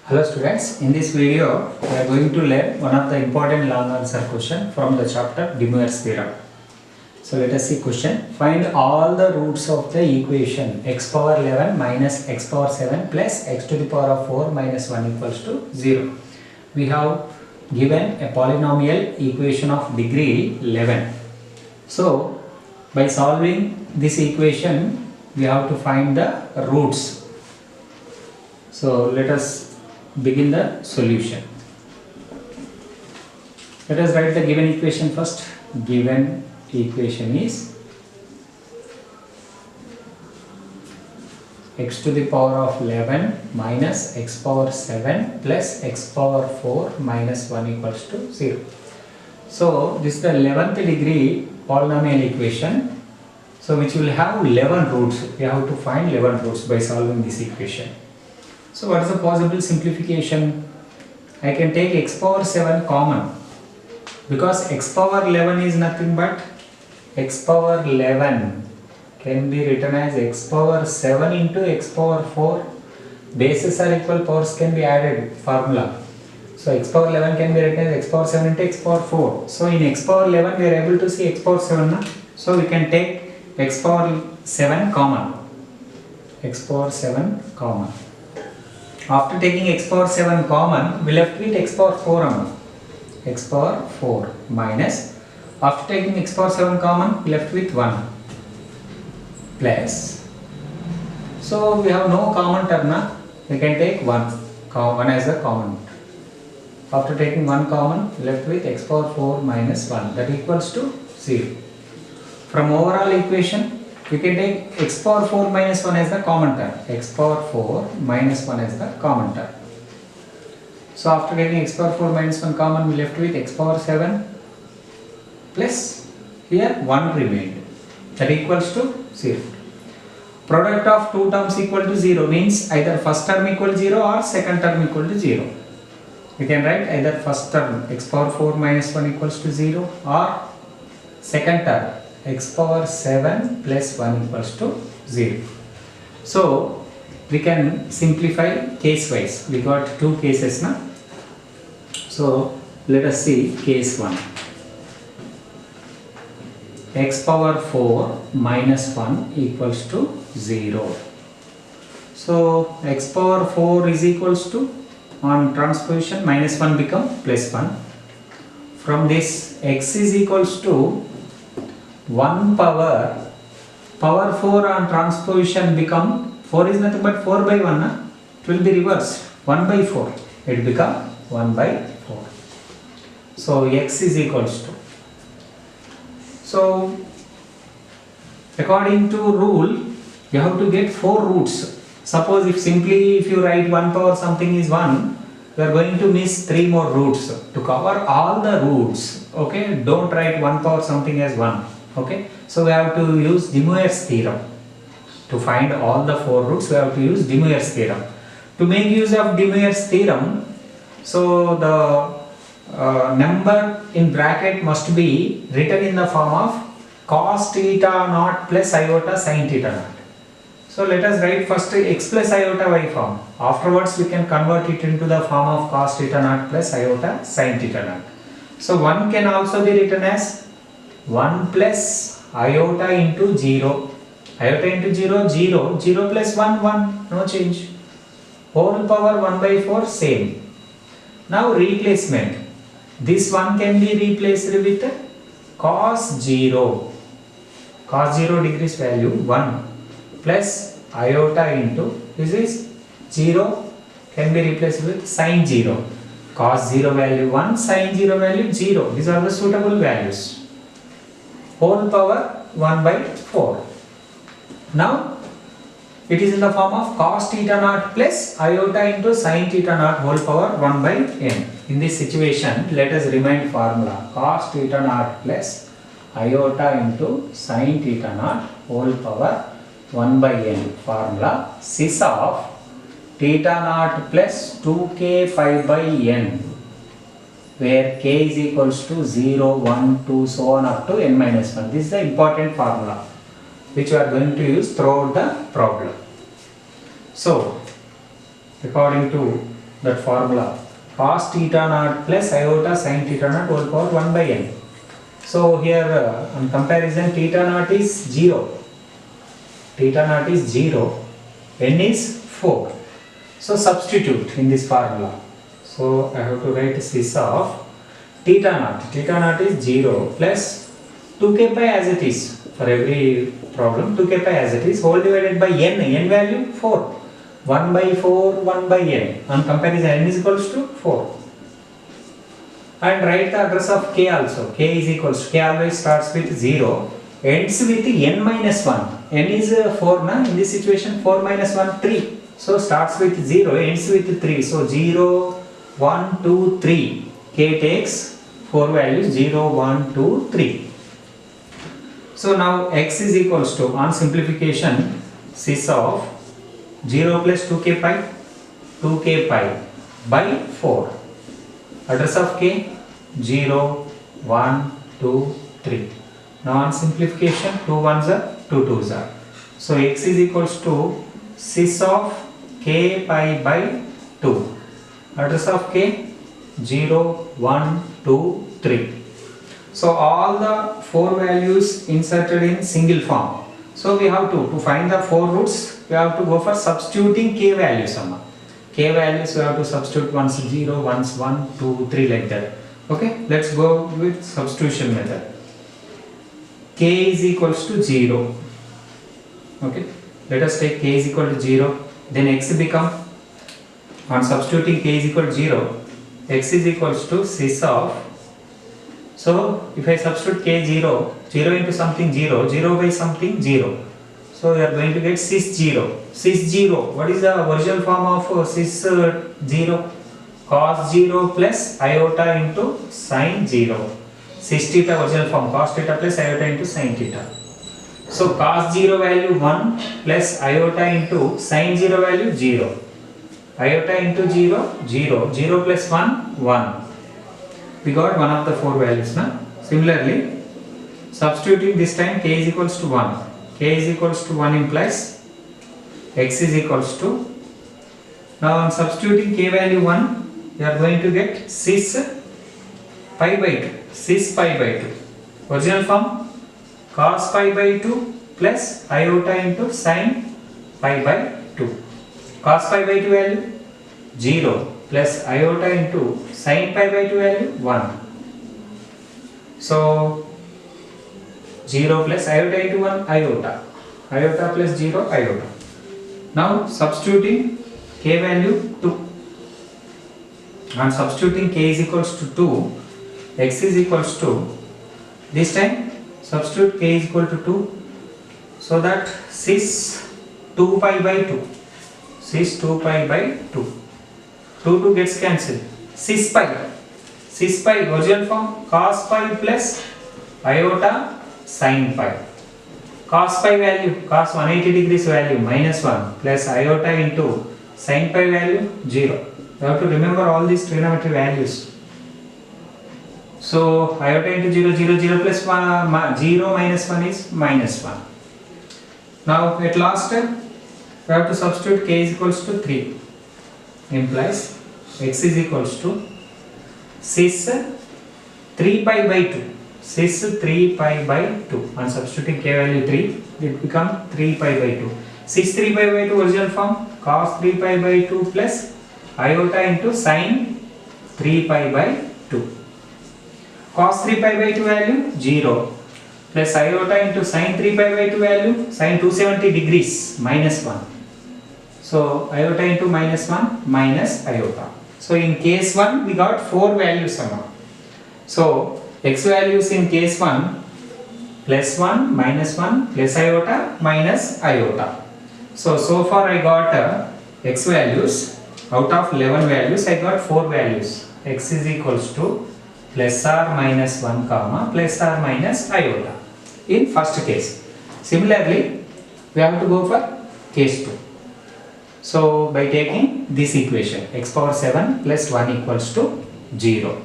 Hello students, in this video we are going to learn one of the important long answer question from the chapter De Moivre's theorem. So let us see question. Find all the roots of the equation x power 11 minus x power 7 plus x to the power of 4 minus 1 equals to 0. We have given a polynomial equation of degree 11. So by solving this equation we have to find the roots. So let us begin the solution. Let us write the given equation first. Given equation is x to the power of 11 minus x power 7 plus x power 4 minus 1 equals to 0. So this is the 11th degree polynomial equation. So which will have 11 roots. We have to find 11 roots by solving this equation. So what is the possible simplification? I can take x power 7 common because x power 11 is nothing but x power 11 can be written as x power 7 into x power 4. Bases are equal, powers can be added, formula. So x power 11 can be written as x power 7 into x power 4. So in x power 11 we are able to see x power 7. Na? So we can take x power 7 common. X power 7 common. After taking x power 7 common, we left with x power 4 x power 4 minus, after taking x power 7 common, we left with 1 plus, so we have no common term, we can take 1 as a common. After taking 1 common, we left with x power 4 minus 1, that equals to 0. From overall equation, we can take x power 4 minus 1 as the common term. X power 4 minus 1 as the common term. So after taking x power 4 minus 1 common, we left with x power 7 plus here 1 remained. That equals to 0. Product of two terms equal to 0 means either first term equal to 0 or second term equal to 0. We can write either first term x power 4 minus 1 equals to 0 or second term x power 7 plus 1 equals to 0. So we can simplify case wise. We got two cases now. So let us see case 1. X power 4 minus 1 equals to 0. So x power 4 is equals to, on transposition minus 1 become plus 1. From this x is equals to 1 power 4 on transposition become, 4 is nothing but 4 by 1, it will be reversed, 1 by 4, it become 1 by 4. So x is equals to, so according to rule you have to get 4 roots. Suppose if you write 1 power something is 1, you are going to miss 3 more roots. To cover all the roots, okay, don't write 1 power something as 1. Okay, so we have to use De Moivre's theorem. To find all the 4 roots, we have to use De Moivre's theorem. To make use of De Moivre's theorem, so the number in bracket must be written in the form of cos theta naught plus iota sin theta naught. So let us write first x plus iota y form. Afterwards we can convert it into the form of cos theta naught plus iota sin theta naught. So 1 can also be written as 1 plus iota into 0, iota into 0, 0, 0 plus 1, 1, no change, whole power 1 by 4, same. Now replacement, this 1 can be replaced with cos 0 degrees value 1 plus iota into, this is 0 can be replaced with sin 0, cos 0 value 1, sin 0 value 0, these are the suitable values. Whole power 1 by 4. Now it is in the form of cos theta naught plus iota into sin theta naught whole power 1 by n. In this situation, let us remind formula cos theta naught plus iota into sin theta naught whole power 1 by n. Formula cis of theta naught plus 2k pi by n, where k is equals to 0, 1, 2, so on up to n minus 1. This is the important formula which we are going to use throughout the problem. So according to that formula. Cos theta naught plus iota sin theta naught whole power 1 by n. So here on comparison theta naught is 0. Theta naught is 0. N is 4. So substitute in this formula. So I have to write cis of theta naught. Theta naught is 0 plus 2k pi as it is. For every problem 2k pi as it is whole divided by n. N value 4. 1 by 4, 1 by n. On comparison n is equals to 4. And write the address of k also. K is equals to, k always starts with 0. Ends with n minus 1. N is 4 na? In this situation 4 minus 1, 3. So starts with 0, ends with 3. So 0, 1, 2, 3. K takes 4 values 0, 1, 2, 3. So now x is equals to, on simplification, cis of 0 plus 2k pi, 2k pi by 4. Address of k, 0, 1, 2, 3. Now on simplification, 2 1s are 2 2s are. So x is equals to cis of k pi by 2. Address of k, 0, 1, 2, 3. So all the 4 values inserted in single form. So we have to find the 4 roots, we have to go for substituting k values. K values we have to substitute once 0, once 1, 2, 3 like that. Okay, let's go with substitution method. K is equals to 0. Okay, let us take k is equal to 0. Then x become, on substituting k is equal to 0, x is equals to cis of, so if I substitute k 0, 0 into something 0, 0 by something 0. So we are going to get cis 0. Cis 0, what is the original form of cis 0? Cos 0 plus iota into sin 0. Cis theta original form, cos theta plus iota into sin theta. So cos 0 value 1 plus iota into sin 0 value 0. Iota into 0, 0. 0 plus 1, 1. We got one of the 4 values. Na? Similarly, substituting this time k is equals to 1. K is equals to 1 implies x is equals to, now on substituting k value 1, we are going to get cis pi by 2. Cis pi by 2. Original form, cos pi by 2 plus iota into sin pi by 2. Cos pi by 2 value 0 plus iota into sin pi by 2 value 1. So 0 plus iota into 1 iota. Iota plus 0 iota. Now substituting k value 2. On substituting k is equals to 2, x is equals to, this time substitute k is equal to 2, so that cis 2 pi by 2. Cis 2 pi by 2. 2 2 gets cancelled. Cis pi. Cis pi original form, cos pi plus iota sin pi. Cos pi value, cos 180 degrees value minus 1 plus iota into sin pi value 0. You have to remember all these trigonometry values. So iota into 0, 0, 0 plus 1, 0 minus 1 is minus 1. Now at last we have to substitute k is equals to 3. Implies x is equals to cis 3 pi by 2. Cis 3 pi by 2. On substituting k value 3, it become 3 pi by 2. Cis 3 pi by 2 original form, cos 3 pi by 2 plus iota into sin 3 pi by 2. Cos 3 pi by 2 value 0 plus iota into sin 3 pi by 2 value sin 270 degrees minus 1. So iota into minus 1 minus iota. So in case 1 we got 4 values somehow. So x values in case 1 plus 1 minus 1 plus iota minus iota. So far I got x values. Out of 11 values I got 4 values. X is equals to plus or minus 1 comma plus or minus iota in first case. Similarly we have to go for case 2. So by taking this equation, x power 7 plus 1 equals to 0.